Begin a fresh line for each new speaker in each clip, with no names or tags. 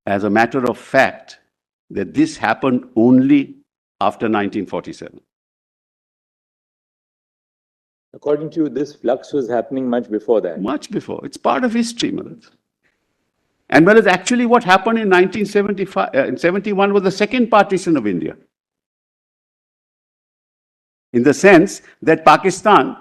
as a matter of fact, that this happened only after 1947.
According to you, this flux was happening much before that.
Much before. It's part of history, Malaj. And whereas actually what happened in 1971 was the second partition of India. In the sense that Pakistan,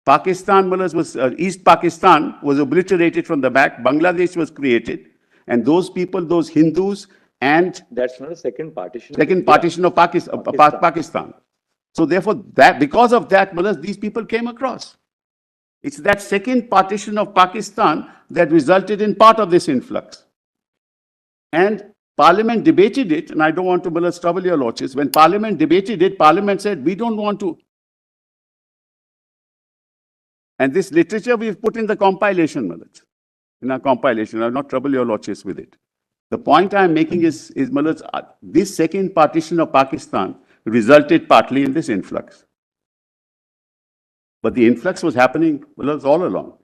was East Pakistan was obliterated from the back, Bangladesh was created, and those people, those Hindus, and
that's not a second partition.
Second partition of Pakistan. So therefore, because of that, these people came across. It's that second partition of Pakistan that resulted in part of this influx. And Parliament debated it, and I don't want to trouble your lordships. When Parliament debated it, Parliament said, we don't want to. And this literature we've put in the compilation, Malaj. In our compilation, I'll not trouble your lordships with it. The point I'm making is Malaj, this second partition of Pakistan resulted partly in this influx. But the influx was happening all along.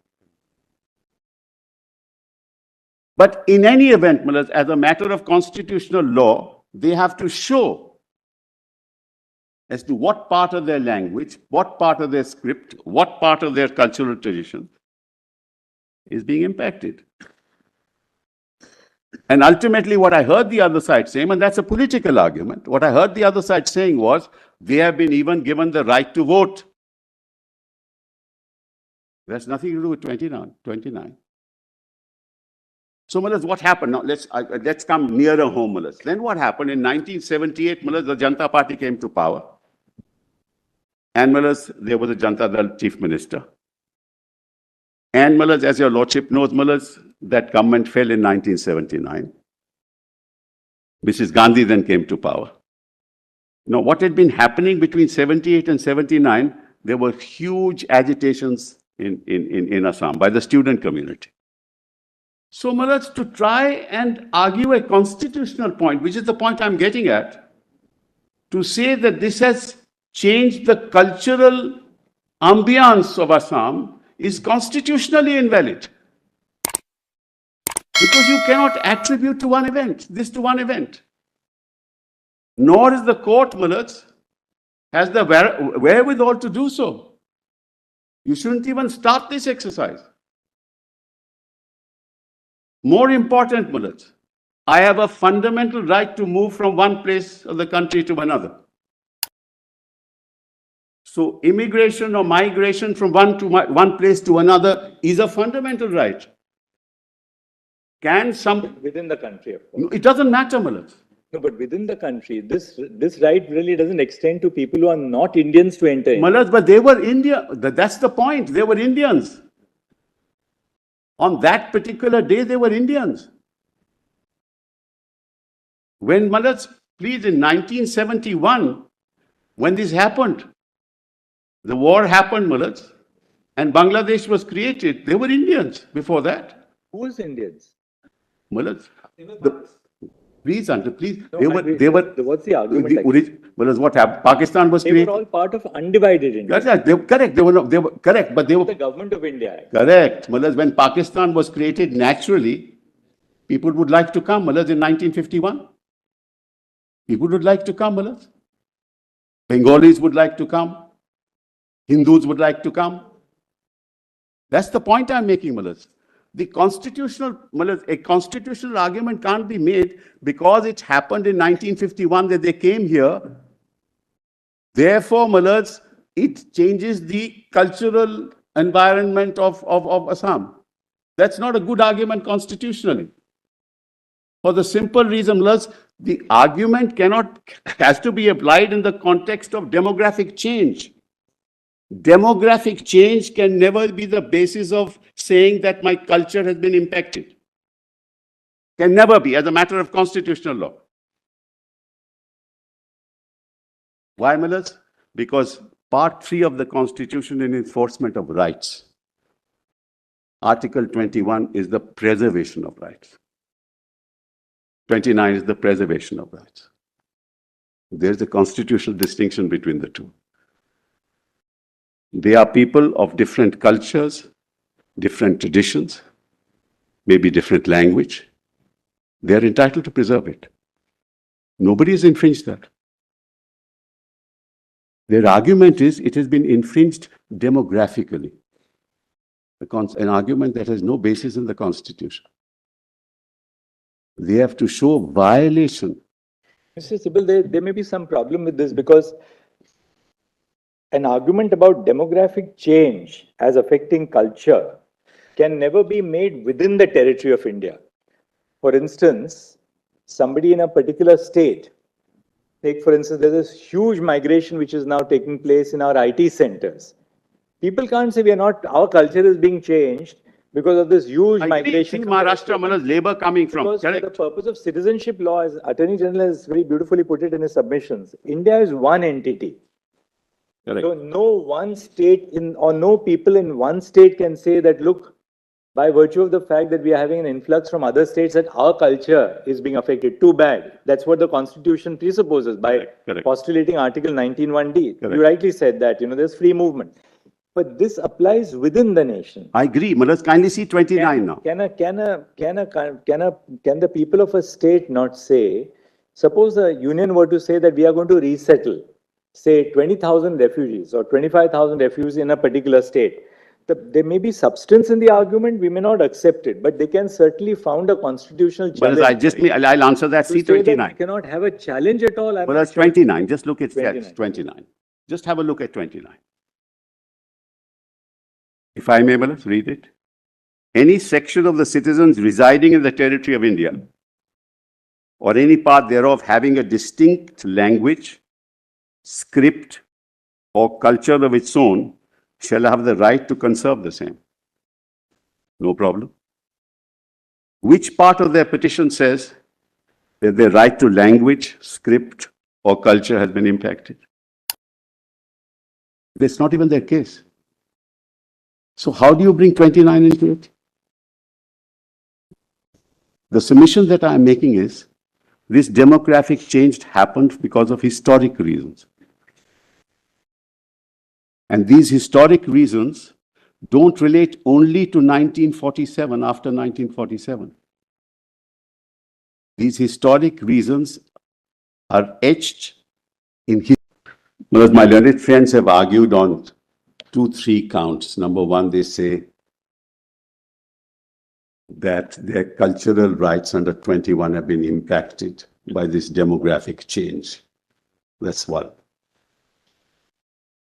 But in any event, Malaj, as a matter of constitutional law, they have to show as to what part of their language, what part of their script, what part of their cultural tradition is being impacted. And ultimately what I heard the other side saying, and that's a political argument, what I heard the other side saying was, they have been even given the right to vote. That's nothing to do with 29. So, Malaj, what happened? Now, let's come nearer home, Malaj. Then what happened? In 1978, Malaj, the Janata Party came to power. And, Malaj, there was a Janata Dal chief minister. And, Malaj, as your lordship knows, Malaj, that government fell in 1979. Mrs. Gandhi then came to power. Now, what had been happening between 78 and 79, there were huge agitations in Assam by the student community. So, Malaj, to try and argue a constitutional point, which is the point I'm getting at, to say that this has changed the cultural ambiance of Assam is constitutionally invalid. Because you cannot attribute to one event, this to one event. Nor is the court, Malaj, has the wherewithal to do so. You shouldn't even start this exercise. More important, Malaj, I have a fundamental right to move from one place of the country to another. So immigration or migration from one place to another is a fundamental right. Can some...
Within the country, of course.
No, it doesn't matter, Malaj.
No, but within the country, this right really doesn't extend to people who are not Indians to enter in.
Malaj, but they were Indian. That's the point. They were Indians. On that particular day, they were Indians. When, Malaj, please, in 1971, when this happened, the war happened, Malaj, and Bangladesh was created, they were Indians before that.
Who was Indians?
Malaj, please, Anta, please.
No,
they were.
What's the argument?
Malaj, what happened? Pakistan was created.
They were all part of undivided India.
Correct. They were correct, but they were
the government of India.
Correct. Malaj, when Pakistan was created naturally, people would like to come, Malaj, in 1951. People would like to come, Malaj. Bengalis would like to come. Hindus would like to come. That's the point I'm making, Malaj. The constitutional, Malaj, a constitutional argument can't be made because it happened in 1951 that they came here. Therefore, Malaj, it changes the cultural environment of Assam. That's not a good argument constitutionally. For the simple reason, Malaj, the argument has to be applied in the context of demographic change. Demographic change can never be the basis of saying that my culture has been impacted. Can never be, as a matter of constitutional law. Why, Malaj? Because Part 3 of the Constitution in enforcement of rights, Article 21 is the preservation of rights. 29 is the preservation of rights. There's a constitutional distinction between the two. They are people of different cultures, different traditions, maybe different language, They are entitled to preserve it. Nobody has infringed that. Their argument is it has been infringed demographically. An argument that has no basis in the Constitution. They have to show violation.
Mr. SIBAL, there may be some problem with this because an argument about demographic change as affecting culture can never be made within the territory of India. For instance, somebody in a particular state, take for instance, there's this huge migration which is now taking place in our IT centers. People can't say our culture is being changed because of this huge migration.
Maharashtra, labor coming from.
Because for the purpose of citizenship law, as Attorney General has very beautifully put it in his submissions, India is one entity. Correct. So no one state or no people in one state can say that, look, by virtue of the fact that we are having an influx from other states, that our culture is being affected. Too bad. That's what the Constitution presupposes by postulating Article 19(1)d. You rightly said that, there's free movement. But this applies within the nation.
I agree. But let's kindly see 29 now.
Can the people of a state not say, suppose the union were to say that we are going to resettle, say 20,000 refugees or 25,000 refugees in a particular state. There may be substance in the argument, we may not accept it, but they can certainly found a constitutional challenge.
But I'll answer that. See 29.
You cannot have a challenge at all.
But that's 29. Just look at 29. Just have a look at 29. If I may, let's read it. Any section of the citizens residing in the territory of India or any part thereof having a distinct language, script, or culture of its own shall have the right to conserve the same. No problem. Which part of their petition says that their right to language, script, or culture has been impacted? That's not even their case. So how do you bring 29 into it? The submission that I am making is this demographic change happened because of historic reasons. And these historic reasons don't relate only to 1947, after 1947. These historic reasons are etched in history. Well, my learned friends have argued on 2-3 counts. Number one, they say that their cultural rights under 21 have been impacted by this demographic change. That's one.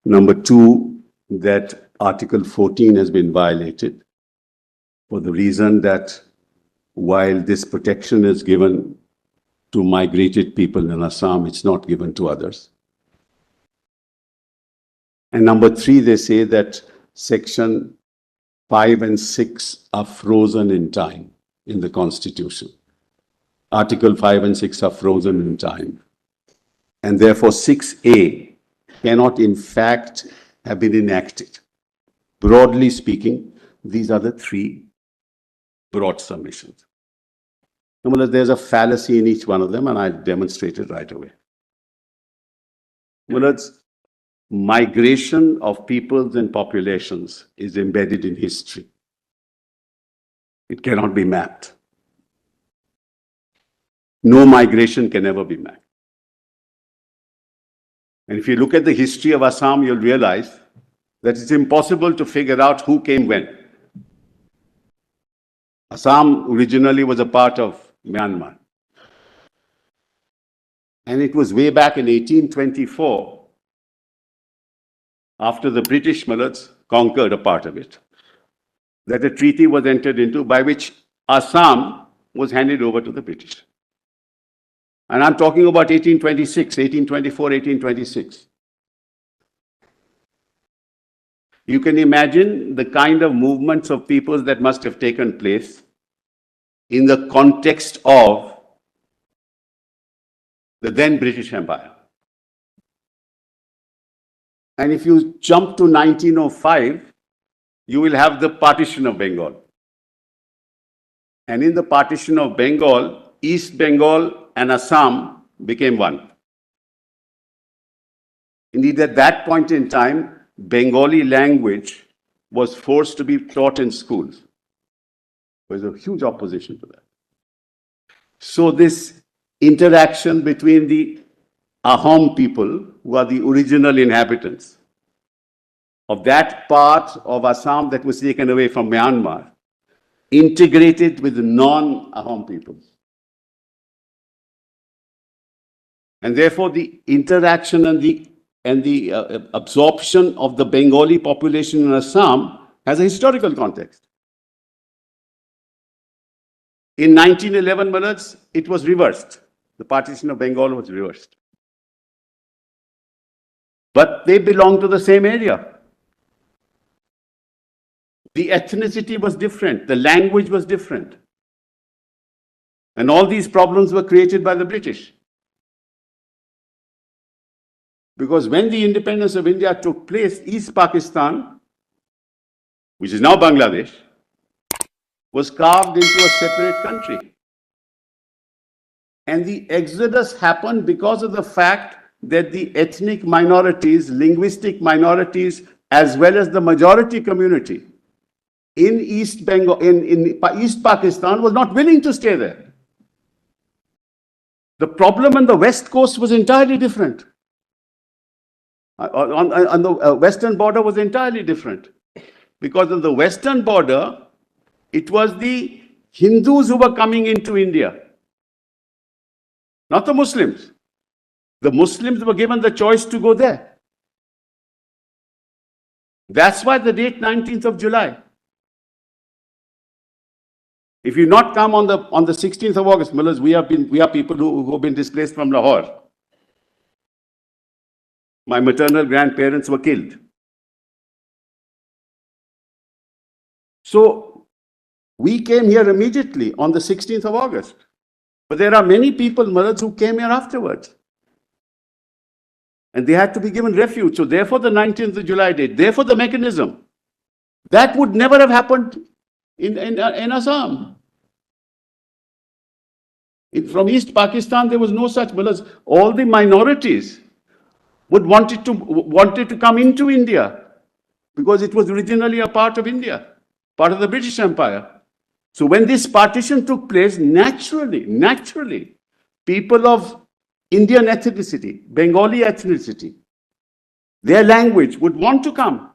Number two, that Article 14 has been violated for the reason that while this protection is given to migrated people in Assam, it's not given to others. And number three, they say that Section 5 and 6 are frozen in time in the Constitution. Article 5 and 6 are frozen in time. And therefore 6A cannot in fact have been enacted. Broadly speaking, these are the three broad submissions. Now, there's a fallacy in each one of them, and I'll demonstrate it right away. Well, migration of peoples and populations is embedded in history. It cannot be mapped. No migration can ever be mapped. And if you look at the history of Assam, you'll realize that it's impossible to figure out who came when. Assam originally was a part of Myanmar. And it was way back in 1824, after the British Mullahs conquered a part of it, that a treaty was entered into by which Assam was handed over to the British. And I'm talking about 1826, 1824, 1826. You can imagine the kind of movements of peoples that must have taken place in the context of the then British Empire. And if you jump to 1905, you will have the partition of Bengal. And in the partition of Bengal, East Bengal and Assam became one. Indeed, at that point in time, Bengali language was forced to be taught in schools. There was a huge opposition to that. So this interaction between the Ahom people, who are the original inhabitants of that part of Assam that was taken away from Myanmar, integrated with the non-Ahom peoples. And therefore, the interaction and the absorption of the Bengali population in Assam has a historical context. In 1911, Manoj, it was reversed. The partition of Bengal was reversed. But they belong to the same area. The ethnicity was different. The language was different. And all these problems were created by the British. Because when the independence of India took place, East Pakistan, which is now Bangladesh, was carved into a separate country. And the exodus happened because of the fact that the ethnic minorities, linguistic minorities, as well as the majority community in East Bengal, in East Pakistan was not willing to stay there. The problem on the West Coast was entirely different. On the western border was entirely different. Because on the western border, it was the Hindus who were coming into India, not the Muslims. The Muslims were given the choice to go there. That's why the date 19th of July. If you not come on the 16th of August, Millers, we are people who have been displaced from Lahore. My maternal grandparents were killed. So we came here immediately on the 16th of August. But there are many people, Millers, who came here afterwards. And they had to be given refuge. So therefore the 19th of July date, therefore the mechanism. That would never have happened in Assam. From East Pakistan, there was no such. All the minorities wanted to come into India because it was originally a part of India, part of the British Empire. So when this partition took place, naturally, people of Indian ethnicity, Bengali ethnicity, their language would want to come.